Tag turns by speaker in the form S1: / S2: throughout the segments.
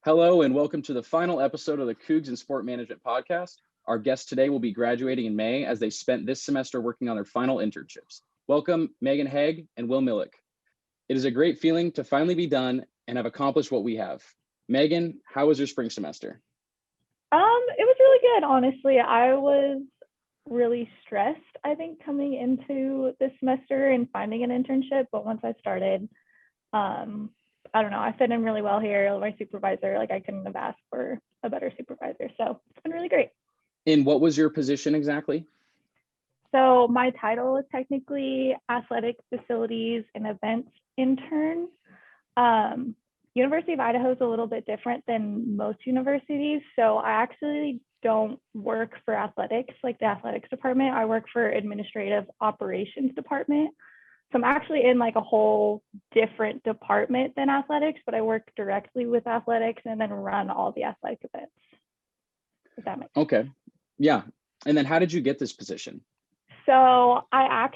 S1: Hello and welcome to the final episode of the Cougs and Sport Management podcast. Our guests today will be graduating in May as they spent this semester working on their final internships. Welcome, Haigh and Will Millick. It is a great feeling to finally be done and have accomplished what we have. Megan, how was your spring semester?
S2: It was really good, honestly. I was really stressed, I think, coming into this semester and finding an internship. But once I started, I don't know, I fit in really well here. My supervisor, I couldn't have asked for a better supervisor. So it's been really great.
S1: And what was your position exactly?
S2: So my title is technically athletic facilities and events intern. University of Idaho is a little bit different than most universities. So I actually don't work for athletics, like the athletics department. I work for administrative operations department. So I'm actually in a whole different department than athletics, but I work directly with athletics and then run all the athletic events. If that makes sense.
S1: Okay. Yeah. And then how did you get this position?
S2: So I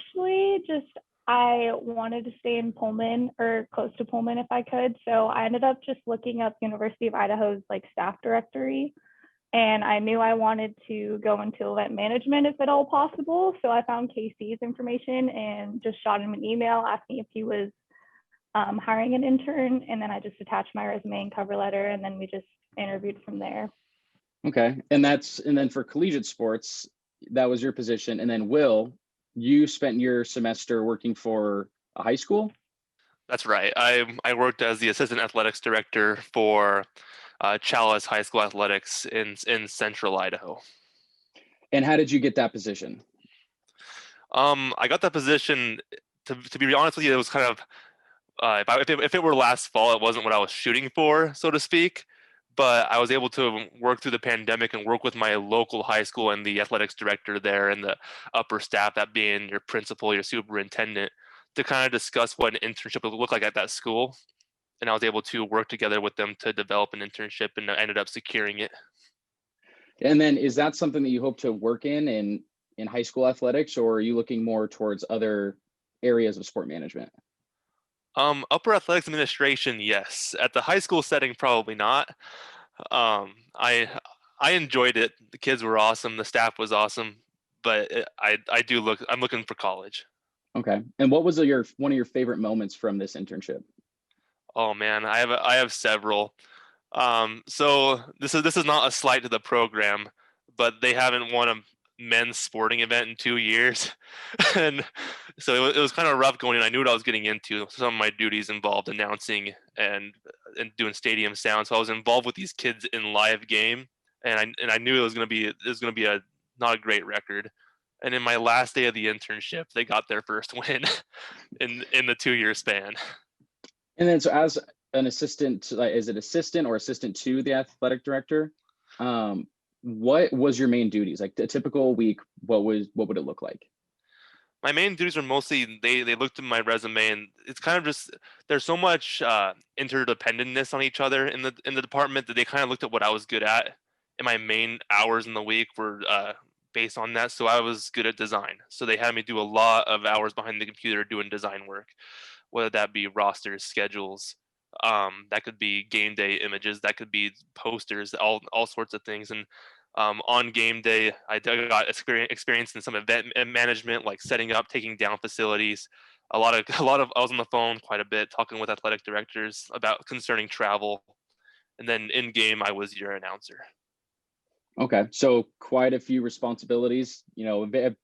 S2: wanted to stay in Pullman or close to Pullman if I could. So I ended up just looking up University of Idaho's staff directory. And I knew I wanted to go into event management if at all possible. So I found Casey's information and just shot him an email asking if he was hiring an intern. And then I just attached my resume and cover letter, and then we just interviewed from there.
S1: Okay. And then for collegiate sports, that was your position. And then Will, you spent your semester working for a high school?
S3: That's right. I worked as the assistant athletics director for Chalice High School Athletics in Central Idaho.
S1: And how did you get that position?
S3: I got that position, to be honest with you, it was kind of, if it were last fall, it wasn't what I was shooting for, so to speak. But I was able to work through the pandemic and work with my local high school and the athletics director there and the upper staff, that being your principal, your superintendent, to kind of discuss what an internship would look like at that school. And I was able to work together with them to develop an internship, and I ended up securing it.
S1: And then is that something that you hope to work in high school athletics, or are you looking more towards other areas of sport management?
S3: Upper athletics administration, yes. At the high school setting, probably not. I enjoyed it. The kids were awesome. The staff was awesome. But I'm looking for college.
S1: Okay. And what was one of your favorite moments from this internship?
S3: Oh man, I have several. So this is not a slight to the program, but they haven't won a men's sporting event in 2 years. And so it was kind of rough going in. I knew what I was getting into. Some of my duties involved announcing and doing stadium sound. So I was involved with these kids in live game, and I knew it was going to be a not a great record. And in my last day of the internship, they got their first win in the 2-year span.
S1: And then, so as an assistant, is it assistant or assistant to the athletic director? What was your main duties? Like a typical week, what would it look like?
S3: My main duties are mostly they looked at my resume, and it's kind of just there's so much interdependentness on each other in the department that they kind of looked at what I was good at, and my main hours in the week were based on that. So I was good at design, so they had me do a lot of hours behind the computer doing design work, whether that be rosters, schedules, that could be game day images, that could be posters, all sorts of things. And on game day, I got experience in some event management, like setting up, taking down facilities. A lot of I was on the phone quite a bit, talking with athletic directors about concerning travel, and then in game, I was your announcer.
S1: Okay, so quite a few responsibilities. I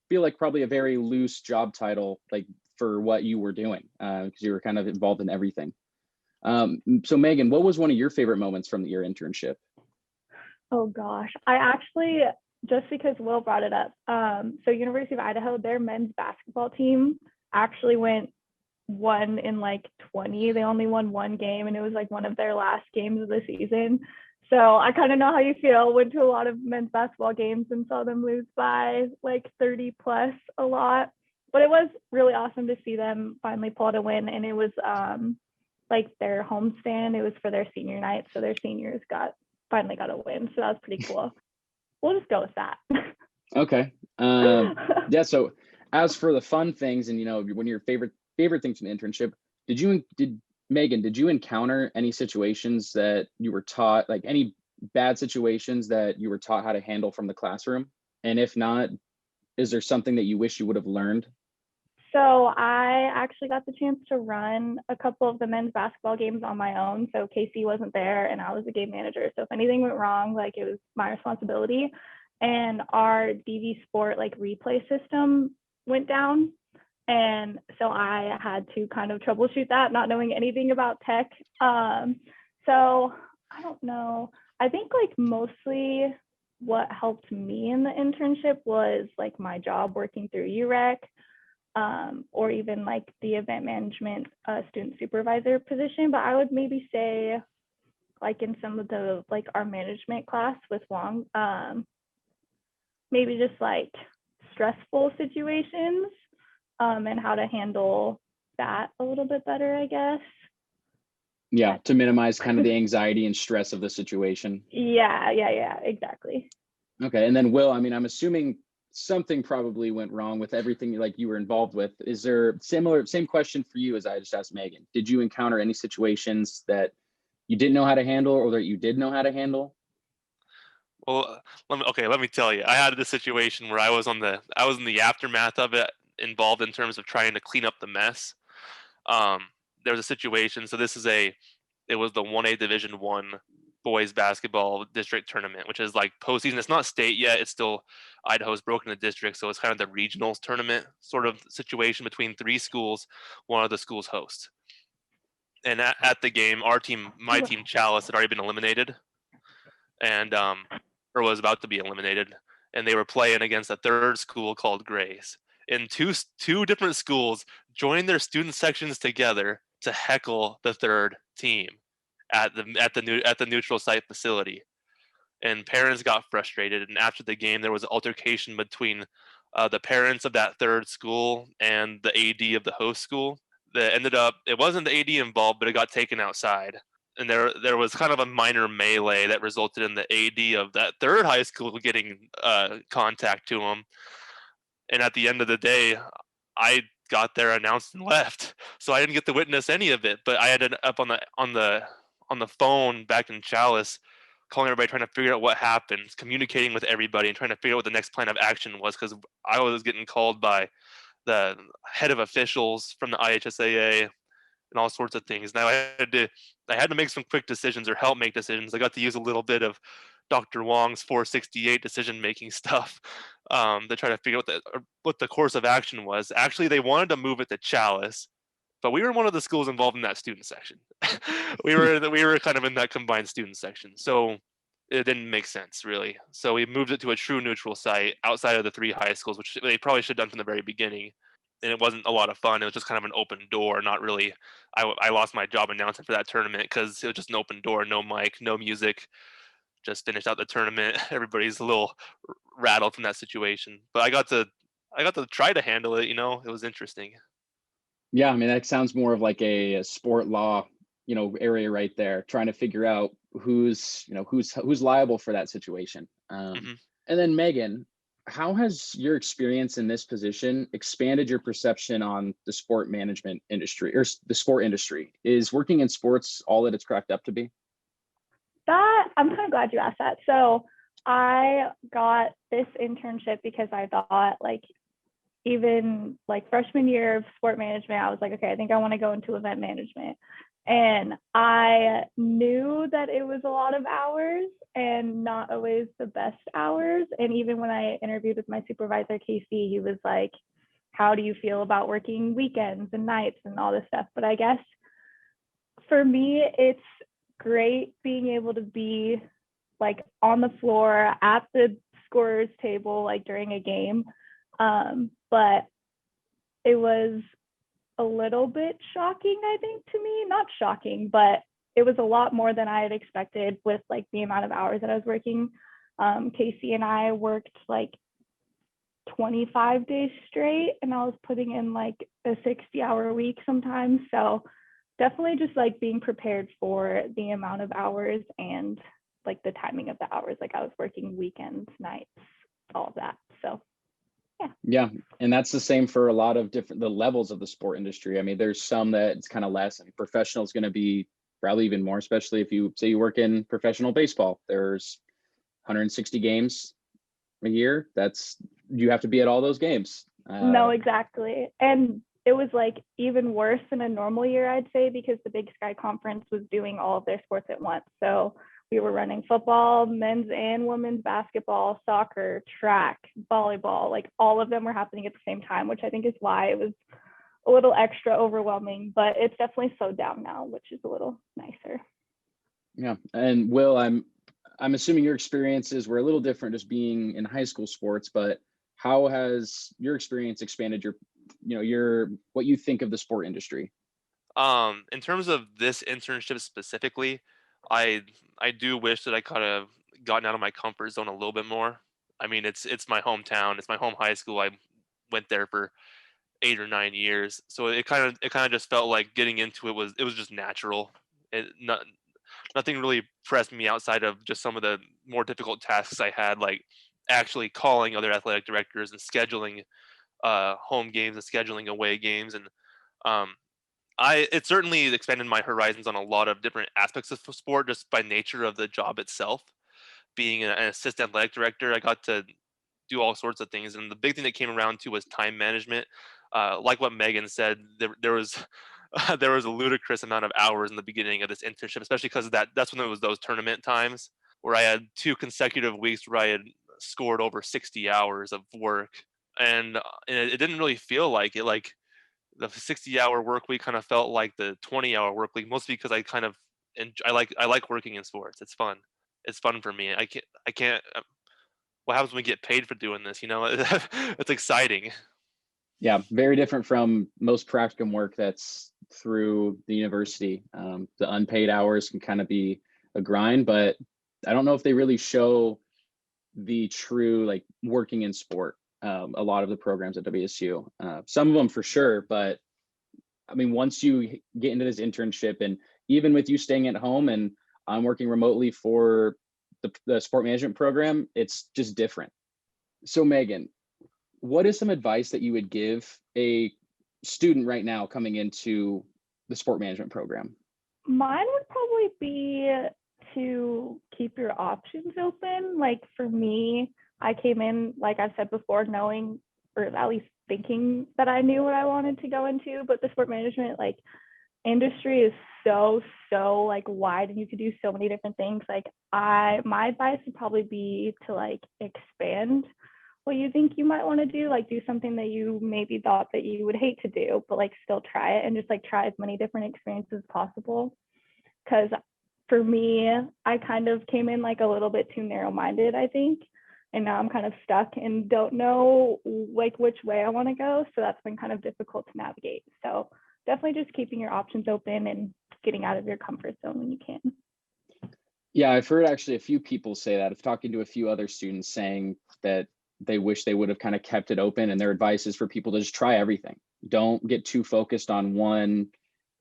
S1: feel like probably a very loose job title, like for what you were doing, because you were kind of involved in everything. So Megan, what was one of your favorite moments from your internship?
S2: Oh gosh, I actually, just because Will brought it up, so University of Idaho, their men's basketball team actually won in 20. They only won one game, and it was one of their last games of the season. So I kind of know how you feel. Went to a lot of men's basketball games and saw them lose by 30 plus a lot. But it was really awesome to see them finally pull out a win. And it was their homestand. It was for their senior night. So their seniors finally got a win. So that was pretty cool. We'll just go with that.
S1: Okay. Yeah. So as for the fun things and, when your favorite things from the internship, did Megan, did you encounter any situations that you were taught, like any bad situations that you were taught how to handle from the classroom? And if not, is there something that you wish you would have learned?
S2: So I actually got the chance to run a couple of the men's basketball games on my own. So Casey wasn't there and I was the game manager. So if anything went wrong, like it was my responsibility. And our DV Sport like replay system went down. And so I had to kind of troubleshoot that, not knowing anything about tech. So I don't know. I think like mostly what helped me in the internship was like my job working through UREC, or even like the event management student supervisor position. But I would maybe say like in some of the like our management class with Wong, maybe just like stressful situations, and how to handle that a little bit better, I guess.
S1: Yeah, to minimize kind of the anxiety and stress of the situation.
S2: Yeah, exactly.
S1: Okay, and then Will, I mean, I'm assuming something probably went wrong with everything like you were involved with. Is there same question for you as I just asked Megan? Did you encounter any situations that you didn't know how to handle or that you did know how to handle?
S3: Well, let me tell you. I had this situation where I was in the aftermath of it, involved in terms of trying to clean up the mess. Um, there was a situation. So it was the 1A Division One boys basketball district tournament, which is like postseason. It's not state yet. It's still Idaho's broken the district, so it's kind of the regionals tournament sort of situation between three schools. One of the schools hosts. And at the game, my team Chalice, had already been eliminated, and or was about to be eliminated, and they were playing against a third school called Grace. And two different schools joined their student sections together to heckle the third team at the neutral site facility. And parents got frustrated. And after the game, there was an altercation between the parents of that third school and the AD of the host school. That ended up, it wasn't the AD involved, but it got taken outside. And there was kind of a minor melee that resulted in the AD of that third high school getting contact to him. And at the end of the day, I got there, announced, and left, so I didn't get to witness any of it. But I ended up on the phone back in Chalice, calling everybody, trying to figure out what happened, communicating with everybody, and trying to figure out what the next plan of action was, because I was getting called by the head of officials from the IHSAA and all sorts of things. Now I had to make some quick decisions or help make decisions. I got to use a little bit of Dr. Wong's 468 decision making stuff, to try to figure out what the course of action was. Actually, they wanted to move it to Chalice, but we were one of the schools involved in that student section. we were kind of in that combined student section, so it didn't make sense really. So we moved it to a true neutral site outside of the three high schools, which they probably should have done from the very beginning. And it wasn't a lot of fun. It was just kind of an open door. Not really. I lost my job announcing for that tournament because it was just an open door, no mic, no music. Just finished out the tournament. Everybody's a little rattled from that situation, but I got to try to handle it. It was interesting.
S1: Yeah, I mean, that sounds more of like a sport law, area right there, trying to figure out who's liable for that situation.
S3: Hmm.
S1: And then Megan, how has your experience in this position expanded your perception on the sport management industry or the sport industry? Is working in sports all that it's cracked up to be?
S2: That I'm kind of glad you asked that. So I got this internship because I thought like even like freshman year of sport management, I was like, okay, I think I want to go into event management. And I knew that it was a lot of hours and not always the best hours. And even when I interviewed with my supervisor, Casey, he was like, how do you feel about working weekends and nights and all this stuff? But I guess for me, it's great being able to be like on the floor at the scorer's table, like during a game. But it was a little bit shocking, I think, to me. Not shocking, but it was a lot more than I had expected with like the amount of hours that I was working. Casey and I worked like 25 days straight, and I was putting in like a 60-hour week sometimes. So definitely just like being prepared for the amount of hours and like the timing of the hours. Like I was working weekends, nights, all of that. So
S1: Yeah, and that's the same for a lot of the levels of the sport industry. I mean, there's some that it's kind of less. I mean, professional is going to be probably even more, especially if you say you work in professional baseball. There's 160 games a year. You have to be at all those games.
S2: No, exactly. And it was like even worse than a normal year, I'd say, because the Big Sky Conference was doing all of their sports at once. So we were running football, men's and women's basketball, soccer, track, volleyball, like all of them were happening at the same time, which I think is why it was a little extra overwhelming, but it's definitely slowed down now, which is a little nicer.
S1: Yeah. And Will, I'm assuming your experiences were a little different just being in high school sports, but how has your experience expanded your what you think of the sport industry?
S3: In terms of this internship specifically, I I do wish that I could have gotten out of my comfort zone a little bit more. I mean, it's my hometown, it's my home high school. I went there for 8 or 9 years, so it kind of just felt like getting into it was just natural. Nothing really pressed me outside of just some of the more difficult tasks I had, like actually calling other athletic directors and scheduling home games and scheduling away games, and um, it certainly expanded my horizons on a lot of different aspects of sport just by nature of the job itself. Being an assistant athletic director, I got to do all sorts of things, and the big thing that came around to was time management. Like what Megan said, there was there was a ludicrous amount of hours in the beginning of this internship, especially because that's when it was those tournament times where I had 2 consecutive weeks where I had scored over 60 hours of work, and it didn't really feel like it. Like the 60-hour work week kind of felt like the 20-hour work week, mostly because I kind of and I like working in sports. It's fun. It's fun for me. I can't. What happens when we get paid for doing this? It's exciting.
S1: Yeah, very different from most practicum work that's through the university. The unpaid hours can kind of be a grind, but I don't know if they really show the true like working in sport. A lot of the programs at WSU, some of them for sure, but I mean, once you get into this internship, and even with you staying at home and I'm working remotely for the sport management program, it's just different. So Megan, what is some advice that you would give a student right now coming into the sport management program?
S2: Mine would probably be to keep your options open. Like for me, I came in, like I've said before, knowing or at least thinking that I knew what I wanted to go into, but the sport management like industry is so like wide and you could do so many different things. Like my advice would probably be to like expand what you think you might want to do, like do something that you maybe thought that you would hate to do, but like still try it and just like try as many different experiences as possible. Because for me, I kind of came in like a little bit too narrow-minded, I think, and now I'm kind of stuck and don't know like which way I want to go. So that's been kind of difficult to navigate. So definitely just keeping your options open and getting out of your comfort zone when you can.
S1: Yeah, I've heard actually a few people say that. I've talked to a few other students saying that they wish they would have kind of kept it open, and their advice is for people to just try everything. Don't get too focused on one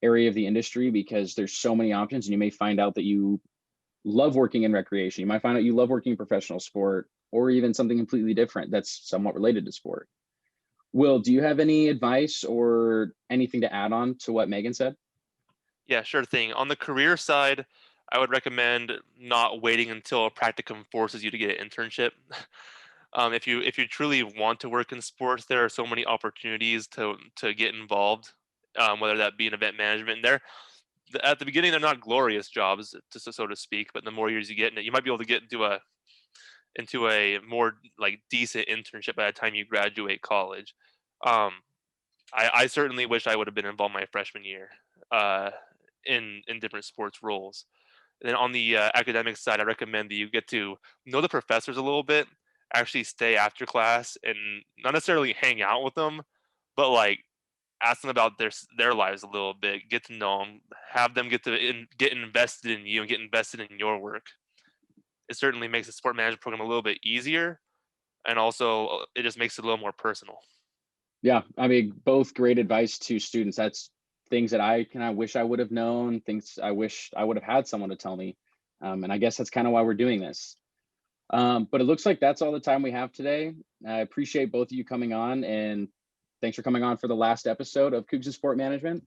S1: area of the industry because there's so many options, and you may find out that you love working in recreation. You might find out you love working in professional sport or even something completely different that's somewhat related to sport. Will, do you have any advice or anything to add on to what Megan said?
S3: Yeah, sure thing. On the career side, I would recommend not waiting until a practicum forces you to get an internship. If you truly want to work in sports, there are so many opportunities to get involved, whether that be in event management. At the beginning, they're not glorious jobs, so to speak, but the more years you get in it, you might be able to get into a more like decent internship by the time you graduate college. Um, I certainly wish I would have been involved my freshman year uh, in different sports roles. And then on the academic side, I recommend that you get to know the professors a little bit, actually stay after class, and not necessarily hang out with them, but like ask them about their lives a little bit, get to know them, have them get invested in you and get invested in your work. It certainly makes the sport management program a little bit easier, and also it just makes it a little more personal.
S1: Yeah, I mean, both great advice to students. That's things that I wish I would have known, things I wish I would have had someone to tell me. And I guess that's kind of why we're doing this. But it looks like that's all the time we have today. I appreciate both of you coming on, and thanks for coming on for the last episode of Cougs and Sport Management.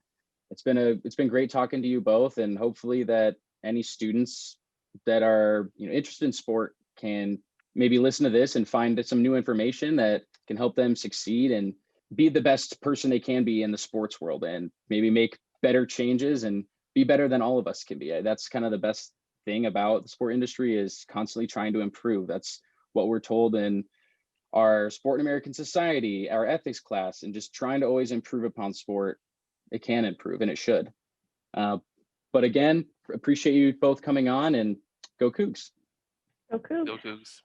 S1: It's been great talking to you both, and hopefully that any students that are interested in sport can maybe listen to this and find some new information that can help them succeed and be the best person they can be in the sports world, and maybe make better changes and be better than all of us can be. That's kind of the best thing about the sport industry, is constantly trying to improve. That's what we're told in our Sport in American Society, our ethics class, and just trying to always improve upon sport. It can improve, and it should. But again, appreciate you both coming on, and go Cougs.
S2: Go Cougs.
S3: Go Cougs.